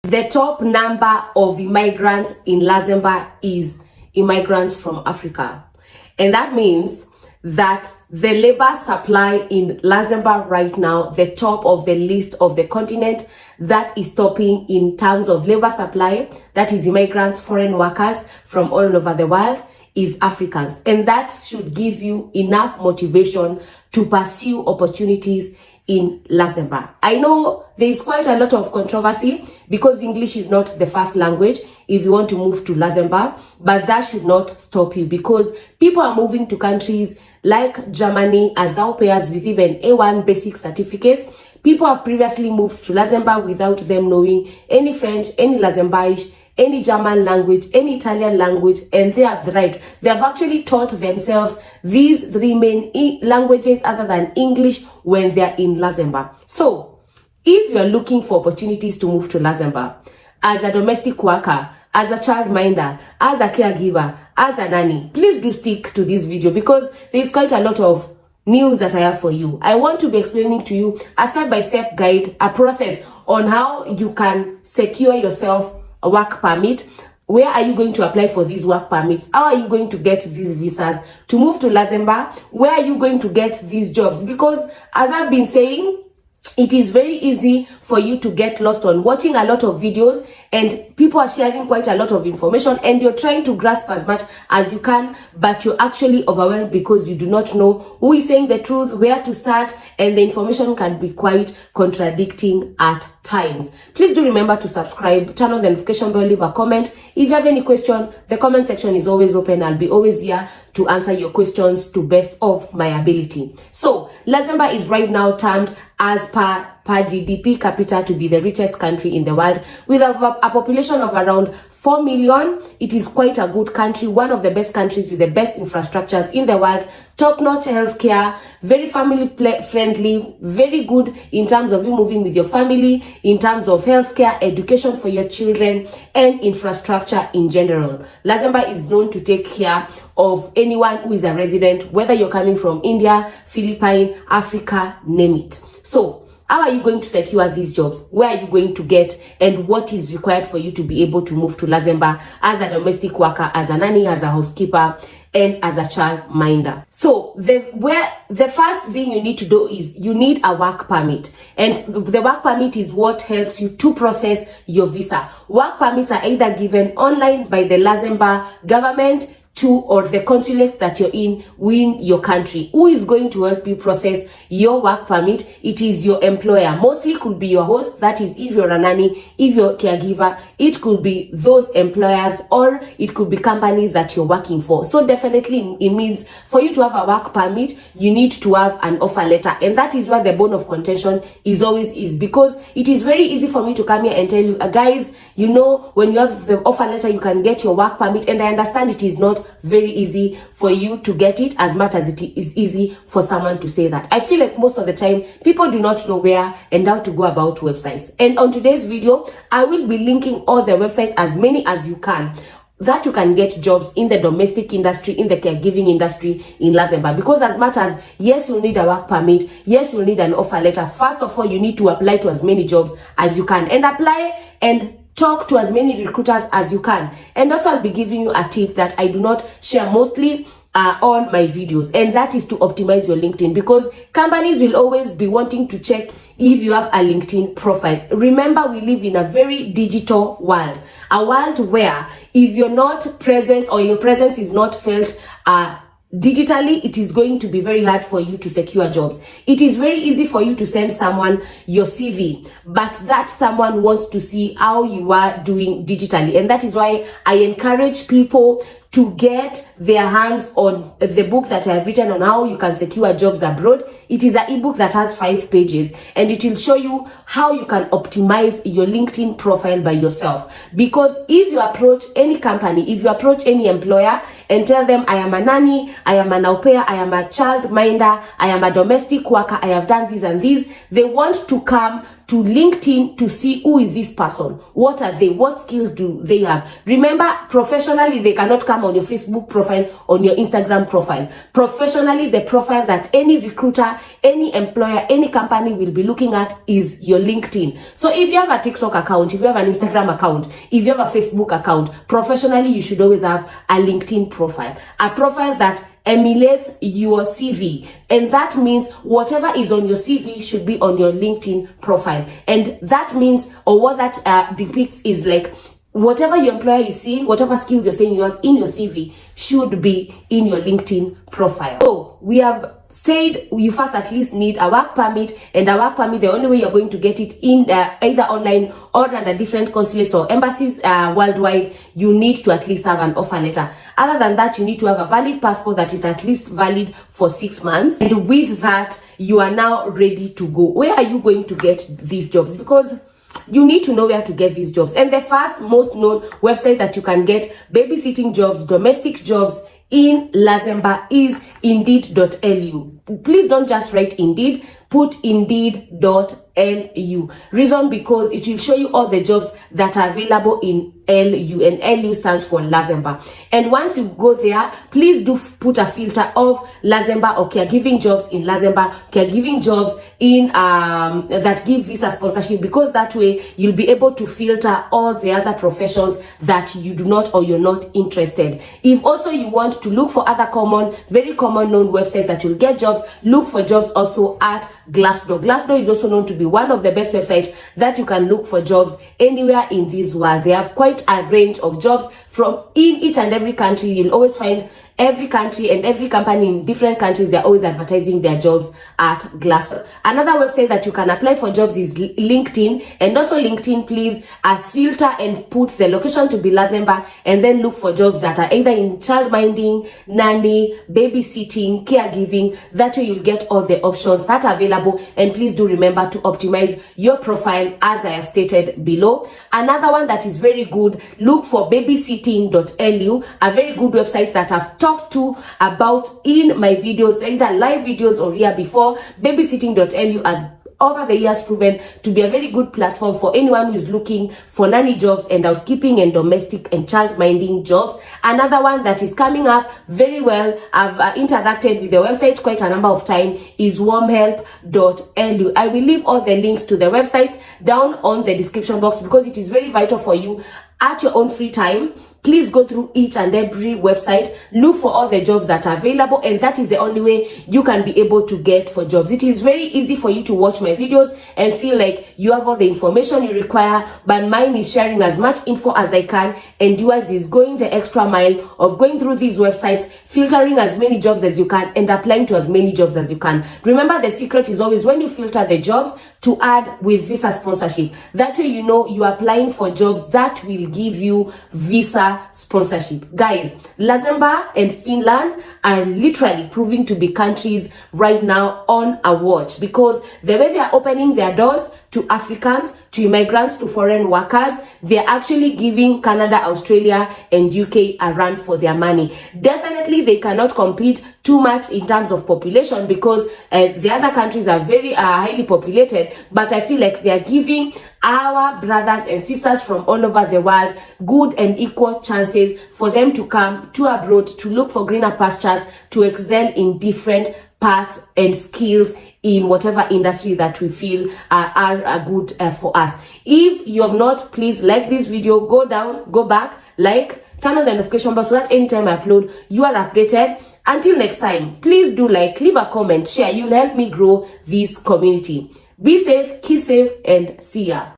the top number of immigrants in Luxembourg is immigrants from Africa. And that means that the labor supply in Luxembourg right now, the top of the list of the continent that is topping in terms of labor supply, that is immigrants, foreign workers from all over the world, is Africans. And that should give you enough motivation to pursue opportunities in Luxembourg. I know there is quite a lot of controversy because English is not the first language if you want to move to Luxembourg, but that should not stop you because people are moving to countries like Germany as au pairs with even A1 basic certificates. People have previously moved to Luxembourg without them knowing any French, any Luxembourgish, any German language, any Italian language, and they have thrived. They have actually taught themselves these three main languages other than English when they're in Luxembourg. So, if you're looking for opportunities to move to Luxembourg, as a domestic worker, as a childminder, as a caregiver, as a nanny, please do stick to this video because there's quite a lot of news that I have for you. I want to be explaining to you a step-by-step guide, a process on how you can secure yourself a work permit. Where are you going to apply for these work permits? How are you going to get these visas to move to Luxembourg? Where are you going to get these jobs? Because as I've been saying, it is very easy for you to get lost on watching a lot of videos and people are sharing quite a lot of information and you're trying to grasp as much as you can, but you're actually overwhelmed because you do not know who is saying the truth, where to start, and the information can be quite contradicting at times. Please do remember to subscribe, turn on the notification bell, leave a comment. If you have any question, the comment section is always open. I'll be always here to answer your questions to best of my ability. So, Luxembourg is right now termed as per GDP capita to be the richest country in the world with a population of around 4 million. It is quite a good country, one of the best countries with the best infrastructures in the world, top-notch healthcare, very family-friendly, very good in terms of you moving with your family, in terms of healthcare, education for your children, and infrastructure in general. Luxembourg is known to take care of anyone who is a resident, whether you're coming from India, Philippines, Africa, name it. So, how are you going to secure these jobs? Where are you going to get? And what is required for you to be able to move to Luxembourg as a domestic worker, as a nanny, as a housekeeper, and as a childminder? So the first thing you need to do is you need a work permit. And the work permit is what helps you to process your visa. Work permits are either given online by the Luxembourg government or the consulate that you're in your country. Who is going to help you process your work permit? It is your employer. Mostly could be your host, that is if you're a nanny, if you're a caregiver, it could be those employers, or it could be companies that you're working for. So definitely it means for you to have a work permit, you need to have an offer letter. And that is where the bone of contention is because it is very easy for me to come here and tell you, guys, you know, when you have the offer letter, you can get your work permit. And I understand it is not very easy for you to get it as much as it is easy for someone to say that. I feel like most of the time people do not know where and how to go about websites. And on today's video, I will be linking all the websites, as many as you can, that you can get jobs in the domestic industry, in the caregiving industry in Luxembourg. Because as much as, yes, you'll need a work permit, yes, you'll need an offer letter, first of all, you need to apply to as many jobs as you can. And apply and talk to as many recruiters as you can. And also I'll be giving you a tip that I do not share mostly on my videos, and that is to optimize your LinkedIn, because companies will always be wanting to check if you have a LinkedIn profile. Remember, we live in a very digital world, a world where if you're not present or your presence is not felt digitally, it is going to be very hard for you to secure jobs. It is very easy for you to send someone your CV, but that someone wants to see how you are doing digitally. And that is why I encourage people to get their hands on the book that I have written on how you can secure jobs abroad. It is an ebook that has 5 pages, and it will show you how you can optimize your LinkedIn profile by yourself. Because if you approach any company, if you approach any employer and tell them, I am a nanny, I am an au pair, I am a childminder, I am a domestic worker, I have done this and this, they want to come to LinkedIn to see who is this person, what are they, what skills do they have. Remember, professionally, they cannot come on your Facebook profile, on your Instagram profile. Professionally, the profile that any recruiter, any employer, any company will be looking at is your LinkedIn. So if you have a TikTok account, if you have an Instagram account, if you have a Facebook account, professionally, you should always have a LinkedIn profile, a profile that emulates your CV, and that means whatever is on your CV should be on your LinkedIn profile. And that means, or what that depicts is like, whatever your employer is seeing, whatever skills you're saying you have in your CV should be in your LinkedIn profile. So we have said you first at least need a work permit, and a work permit, the only way you're going to get it in either online or under different consulates or embassies worldwide, you need to at least have an offer letter. Other than that, you need to have a valid passport that is at least valid for 6 months, and with that, you are now ready to go. Where are you going to get these jobs? Because you need to know where to get these jobs. And the first most known website that you can get babysitting jobs, domestic jobs in Luxembourg is indeed.lu. Please don't just write Indeed, put indeed.lu. Reason because it will show you all the jobs that are available in LU, and LU stands for Luxembourg. And once you go there, please do put a filter of Luxembourg or caregiving jobs in Luxembourg, caregiving jobs in that give visa sponsorship, because that way you'll be able to filter all the other professions that you do not or you're not interested. If also you want to look for other common, very common known websites that you'll get jobs, look for jobs also at Glassdoor. Glassdoor is also known to be one of the best websites that you can look for jobs anywhere in this world. They have quite a range of jobs from in each and every country. You'll always find every country and every company in different countries, they're always advertising their jobs at Glassdoor. Another website that you can apply for jobs is LinkedIn. And also LinkedIn, please filter and put the location to be Luxembourg, and then look for jobs that are either in child minding, nanny, babysitting, caregiving. That way you'll get all the options that are available. And please do remember to optimize your profile as I have stated below. Another one that is very good, look for babysitting.lu, a very good website that I've talked to about in my videos, either live videos or here before. Babysitting.lu has over the years proven to be a very good platform for anyone who is looking for nanny jobs and housekeeping and domestic and child minding jobs. Another one that is coming up very well, I've interacted with the website quite a number of times, is warmhelp.lu. I will leave all the links to the websites down on the description box, because it is very vital for you at your own free time. Please go through each and every website, look for all the jobs that are available, and that is the only way you can be able to get for jobs. It is very easy for you to watch my videos and feel like you have all the information you require, but mine is sharing as much info as I can, and yours is going the extra mile of going through these websites, filtering as many jobs as you can, and applying to as many jobs as you can. Remember, the secret is always when you filter the jobs to add with visa sponsorship. That way you know you are applying for jobs that will give you visa sponsorship. Guys, Luxembourg and Finland are literally proving to be countries right now on a watch, because the way they are opening their doors to Africans, to immigrants, to foreign workers, they're actually giving Canada, Australia, and UK a run for their money. Definitely, they cannot compete too much in terms of population, because the other countries are very highly populated, but I feel like they are giving our brothers and sisters from all over the world good and equal chances for them to come to abroad to look for greener pastures, to excel in different parts and skills in whatever industry that we feel are good for us. If you have not, please like this video, go down, go back, like, turn on the notification bell so that anytime I upload, you are updated. Until next time, please do like, leave a comment, share. You'll help me grow this community. Be safe, keep safe, and see ya.